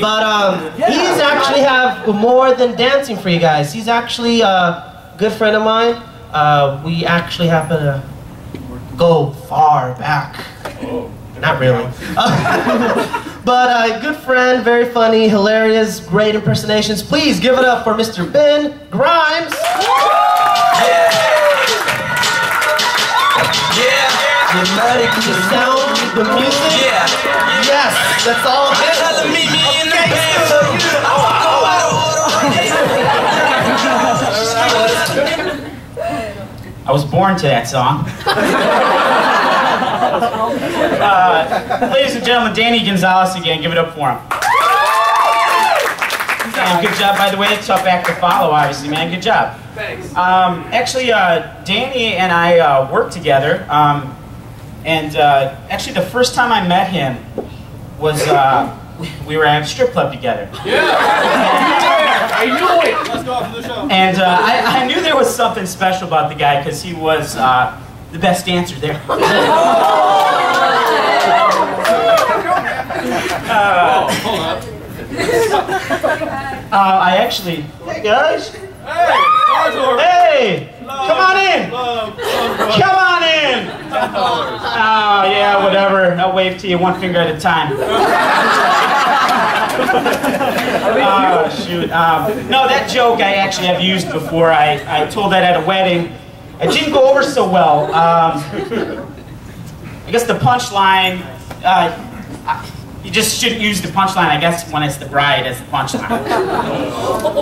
But he's actually have more than dancing for you guys. He's actually a good friend of mine. We actually happen to go far back. Not really. But a good friend, very funny, hilarious, great impersonations. Please give it up for Mr. Ben Grimes. The magic, the sound, the music. Yes, that's all. Meet me in the I was born to that song. Ladies and gentlemen, Danny Gonzalez again. Give it up for him. And good job, by the way. Tough act to follow, obviously, man. Good job. Thanks. Actually, Danny and I worked together. Actually, the first time I met him was we were at a strip club together. I knew it! Let's go after the show. And I knew there was something special about the guy because he was the best dancer there. Hold up. I actually, hey guys. Hey, Starzor. Hey, come on in. Come on in. Oh yeah, whatever. I'll wave to you one finger at a time. Oh shoot. No, that joke I actually have used before. I told that at a wedding. It didn't go over so well. I guess the punchline. You just shouldn't use the punchline, I guess, when it's the bride as the punchline.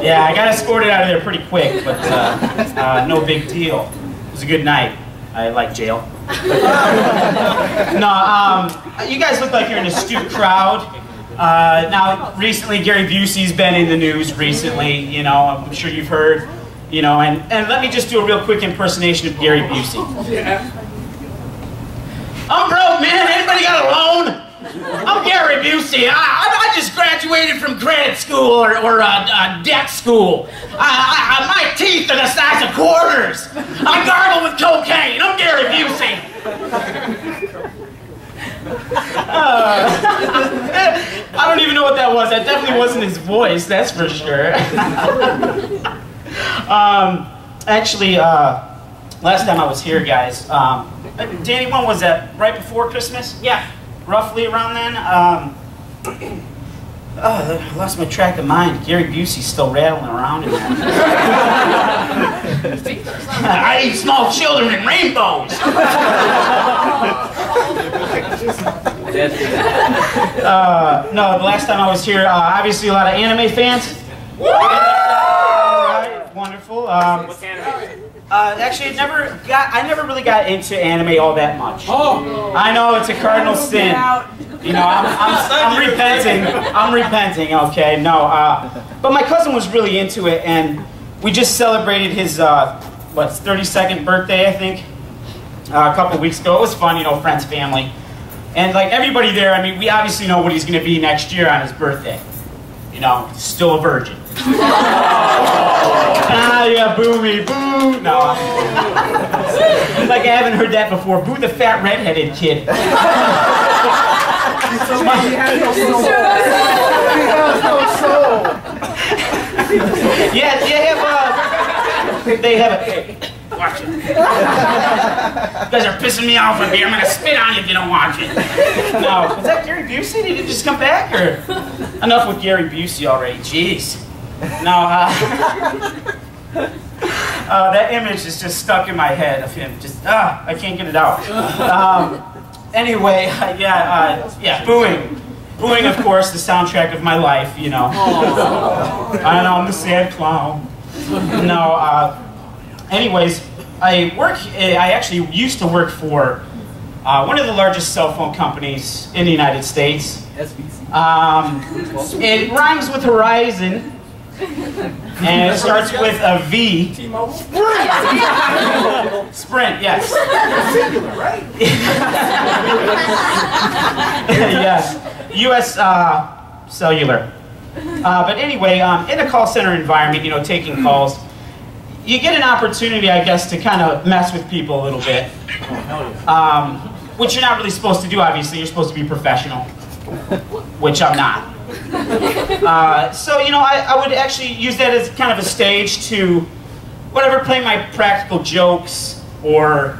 Yeah, I got escorted out of there pretty quick, but no big deal. It was a good night. I like jail. No, you guys look like you're an astute crowd. Now, recently, Gary Busey's been in the news recently, you know, I'm sure you've heard, you know, and let me just do a real quick impersonation of Gary Busey. I'm broke, man. Anybody got a loan? I'm Gary Busey. I just graduated from credit school or debt school. My teeth are the size of quarters. I gargle with cocaine. I'm Gary Busey. I don't even know what that was. That definitely wasn't his voice, that's for sure. Actually, last time I was here, guys, Danny, when was that? Right before Christmas? Yeah. Roughly around then. I lost my track of mind. Gary Busey's still rattling around in there. I eat small children and rainbows. No, the last time I was here, obviously a lot of anime fans. Right, wonderful. What's anime? Actually, I never really got into anime all that much. Oh. I know it's a cardinal sin. You know, I'm repenting. I'm repenting. Okay, no. But my cousin was really into it, and we just celebrated his 32nd birthday, I think, a couple weeks ago. It was fun, you know, friends, family, and like everybody there. I mean, we obviously know what he's going to be next year on his birthday. You know, still a virgin. Ah, yeah, boo me, boo! No. Like I haven't heard that before. Boo the fat redheaded kid. Yeah, they have a... Watch it. You guys are pissing me off up here. I'm gonna spit on you if you don't watch it. No, was that Gary Busey? Did he just come back, or... Enough with Gary Busey already, jeez. No, that image is just stuck in my head of him. Just, I can't get it out. Anyway, yeah, booing. Booing, of course, the soundtrack of my life, you know. I know, I'm the sad clown. No, anyways, I actually used to work for one of the largest cell phone companies in the United States. It rhymes with Horizon. And it starts with a V. Sprint, yes. Singular, right? Yes. U.S. Cellular. But anyway, in a call center environment, you know, taking calls, you get an opportunity, I guess, to kind of mess with people a little bit. Which you're not really supposed to do, obviously. You're supposed to be professional. Which I'm not. So, you know, I would actually use that as kind of a stage to whatever, play my practical jokes or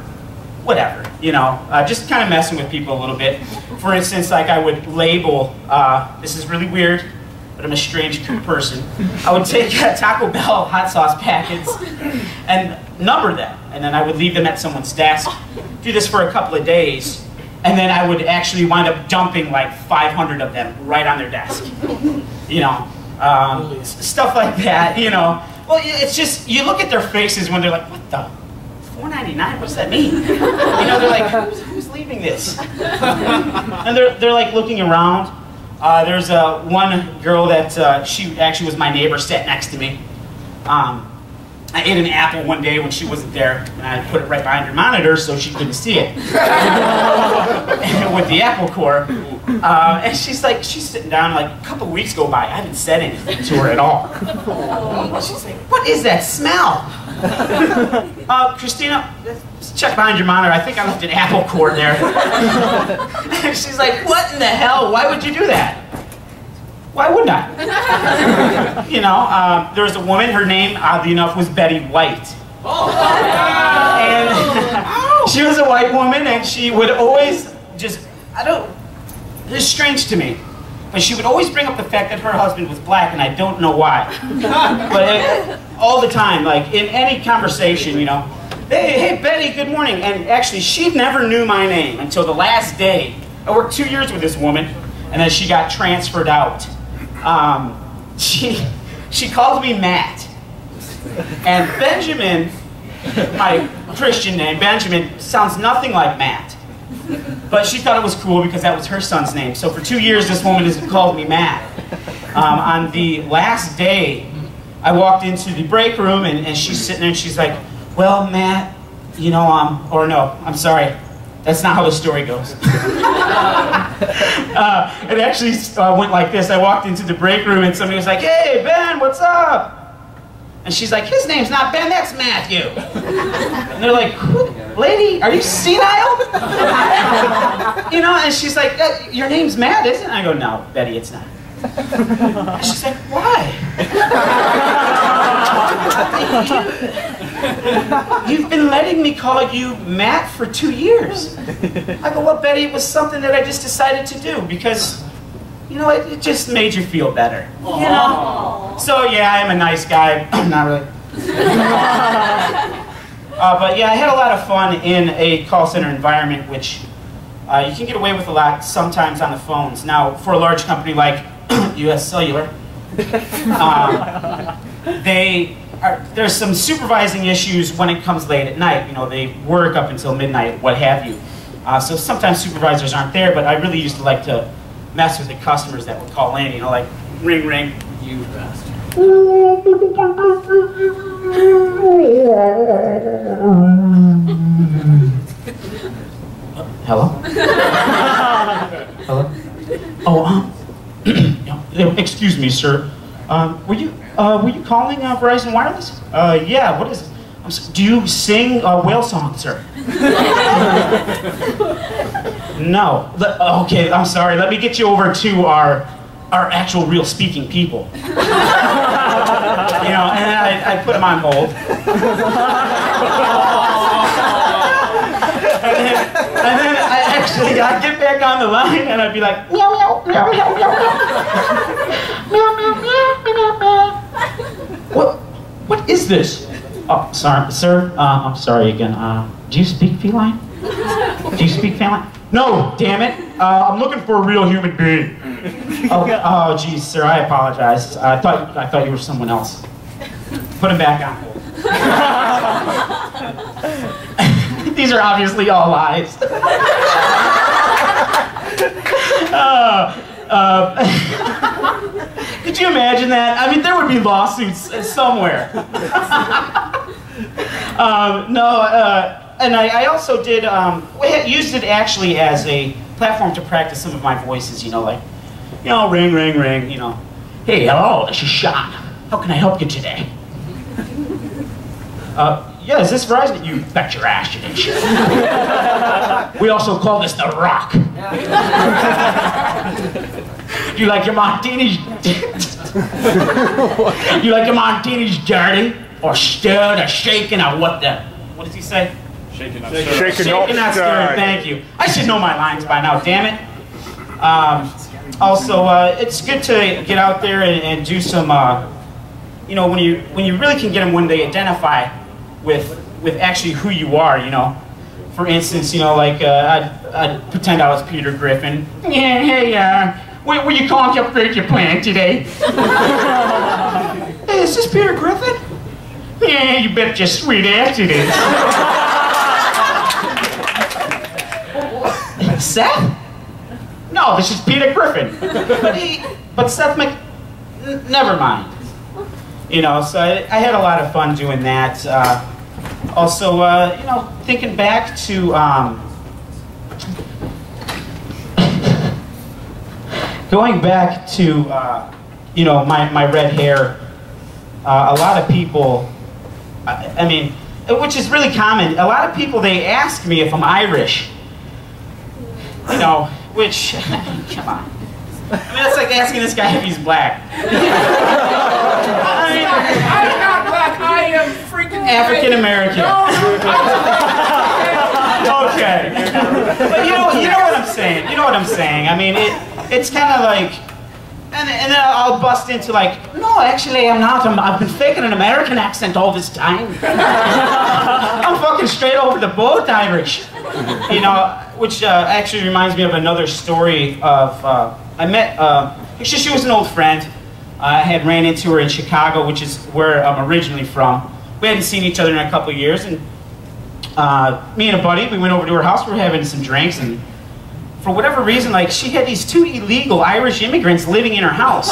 whatever, you know, just kind of messing with people a little bit. For instance, like I would label, this is really weird, but I'm a strange person. I would take Taco Bell hot sauce packets and number them, and then I would leave them at someone's desk. Do this for a couple of days, and then I would actually wind up dumping like 500 of them right on their desk. You know, stuff like that, you know. Well, it's just, you look at their faces when they're like, what the? $4.99? What does that mean? You know, they're like, who's leaving this? And they're like looking around. There's one girl that, she actually was my neighbor, sat next to me. I ate an apple one day when she wasn't there, and I put it right behind her monitor so she couldn't see it. With the apple core. And she's sitting down, like a couple weeks go by, I haven't said anything to her at all. She's like, what is that smell? Christina, let's check behind your monitor. I think I left an apple core there. And she's like, what in the hell? Why would you do that? Why wouldn't I? You know, there was a woman, her name, oddly enough, was Betty White. And she was a white woman, and she would always just, it's strange to me, but she would always bring up the fact that her husband was black, and I don't know why. But all the time, like in any conversation, you know, hey Betty, good morning. And actually, she never knew my name until the last day. I worked 2 years with this woman, and then she got transferred out. She called me Matt. And Benjamin, my Christian name, Benjamin, sounds nothing like Matt. But she thought it was cool because that was her son's name. So for 2 years, this woman has called me Matt. On the last day, I walked into the break room, and she's sitting there, and she's like, well, Matt, you know, or no, I'm sorry. That's not how the story goes. It actually went like this. I walked into the break room and somebody was like, hey, Ben, what's up? And she's like, his name's not Ben, that's Matthew. And they're like, lady, are you senile? You know, and she's like, your name's Matt, isn't it? I go, no, Betty, it's not. And she's like, why? You've been letting me call you Matt for 2 years. I go, well, Betty, it was something that I just decided to do because, you know, it just made you feel better. You know? So, yeah, I'm a nice guy. Not really. But, yeah, I had a lot of fun in a call center environment, which you can get away with a lot sometimes on the phones. Now, for a large company like US Cellular, there's some supervising issues when it comes late at night. You know, they work up until midnight, what have you. So sometimes supervisors aren't there, but I really used to like to mess with the customers that would call in, you know, like, ring, ring. You bastard. Hello? Hello? Oh, excuse me, sir. Were you calling Verizon Wireless? Yeah, what is it? Do you sing whale songs, sir? No. Okay, I'm sorry. Let me get you over to our actual real speaking people. You know, and then I put them on hold. And then I'd get back on the line and I'd be like, meow, meow, meow, meow, meow, meow, meow, meow, meow. What is this? Oh, sorry, sir. I'm sorry again. Do you speak feline? Do you speak feline? No, damn it. I'm looking for a real human being. Oh, geez, sir. I apologize. I thought you were someone else. Put him back on hold. These are obviously all lies. Could you imagine that? I mean, there would be lawsuits somewhere. And I also did, used it actually as a platform to practice some of my voices, you know, like, you know, ring, ring, ring, you know. Hey, hello, this is Sean. How can I help you today? Yeah, is this Verizon? You bet your ass it is. We also call this the Rock. Do you like your martinis? You like the martinis dirty, or stirred, or shaken, or what does he say? Shaken up, Shaken, not stirred, thank you. I should know my lines by now, damn it. Also, it's good to get out there and do some, you know, when you really can get them when they identify with actually who you are, you know. For instance, you know, like, I'd pretend I was Peter Griffin. Yeah, hey, will you come up upgrade your plan today? Hey, is this Peter Griffin? Yeah, you bet your sweet ass it is. Seth? No, this is Peter Griffin. But Seth never mind. You know, so I had a lot of fun doing that. Also, you know, thinking back to, going back to, you know, my red hair, a lot of people, I mean, which is really common, a lot of people, they ask me if I'm Irish. You know, which, come on. I mean, that's like asking this guy if he's black. I'm not black, I am freaking African American. No, okay. But you know what I'm saying. You know what I'm saying. I mean, it's kind of like, and then I'll bust into like, no, actually I'm not. I've been faking an American accent all this time. I'm fucking straight over the boat Irish. You know, which actually reminds me of another story of, I met, actually she was an old friend. I had ran into her in Chicago, which is where I'm originally from. We hadn't seen each other in a couple of years, and me and a buddy, we went over to her house, we were having some drinks, and for whatever reason, like, she had these two illegal Irish immigrants living in her house.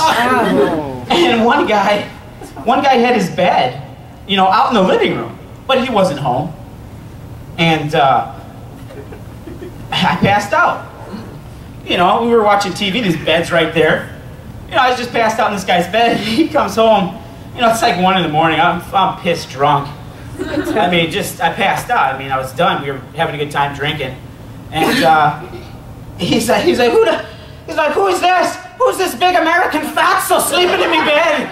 And one guy had his bed, you know, out in the living room, but he wasn't home. And I passed out. You know, we were watching TV, this bed's right there. You know, I was just passed out in this guy's bed. He comes home, you know, it's like 1 in the morning. I'm pissed drunk. I mean, I passed out. I mean, I was done. We were having a good time drinking. And he's like, who is this? Who's this big American fatso sleeping in me bed?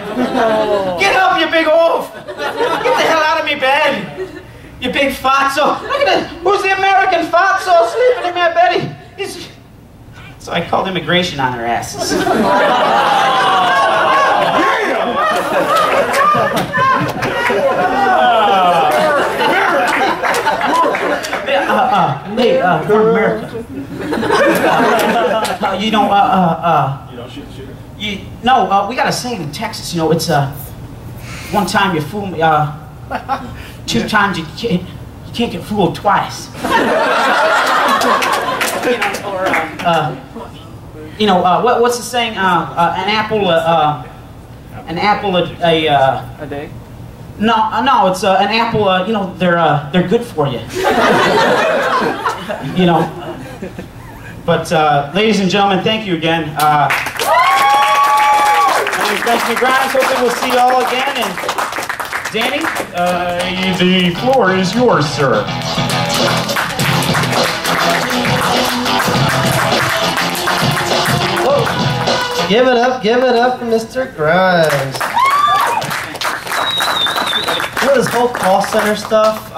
Get up, you big oaf! Get the hell out of me bed! You big fatso! Look at that! Who's the American fatso sleeping in my bed? So I called immigration on their asses. Hey, from America. You know, we got a saying in Texas, you know, it's, one time you fool me, 2 times you can't get fooled twice. You know, what's the saying? An apple a day? No, it's an apple. You know, they're good for you. You know. But ladies and gentlemen, thank you again. Thank you, Grimes. Hopefully, we'll see you all again. And Danny, the floor is yours, sir. Give it up for Mr. Grimes. You know, this whole call center stuff,